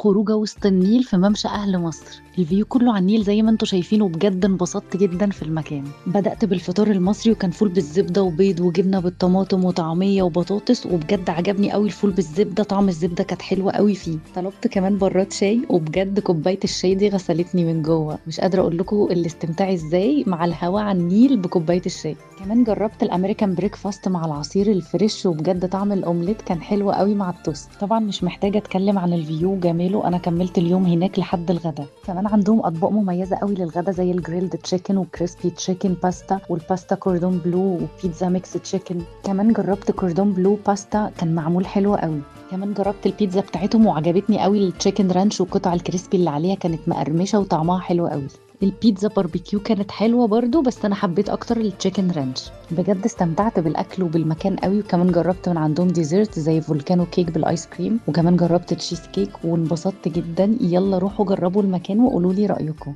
خروجه وسط النيل في ممشى أهل مصر. الفيو كله على النيل زي ما انتوا شايفين، وبجد انبسطت جدا في المكان. بدأت بالفطار المصري وكان فول بالزبدة وبيض وجبنة بالطماطم وطعمية وبطاطس، وبجد عجبني قوي الفول بالزبدة، طعم الزبدة كانت حلوة قوي فيه. طلبت كمان براد شاي، وبجد كوباية الشاي دي غسلتني من جوه، مش قادرة اقول لكم الاستمتاع ازاي مع الهوا على النيل بكوباية الشاي. كمان جربت الامريكان بريكفاست مع العصير الفريش، وبجد طعم الاومليت كان حلو قوي مع التوست. طبعا مش محتاجة اتكلم عن الفيو وجماله، انا كملت اليوم هناك لحد الغدا. كمان عندهم اطباق مميزة قوي للغدا زي الجريلد تشيكن وكريسبي تشيكن باستا، والباستا كوردون بلو وبيتزا ميكس تشيكن. كمان جربت كوردون بلو باستا، كان معمول حلو قوي. كمان جربت البيتزا بتاعتهم وعجبتني قوي التشيكن رانش، وقطع الكريسبي اللي عليها كانت مقرمشة وطعمها حلو قوي. البيتزا باربيكيو كانت حلوة برضو، بس أنا حبيت أكتر التشيكن رانش. بجد استمتعت بالأكل وبالمكان قوي، وكمان جربت من عندهم ديزرت زي فولكانو كيك بالآيس كريم، وكمان جربت تشيز كيك وانبسطت جدا. يلا روحوا جربوا المكان وقولوا لي رأيكم.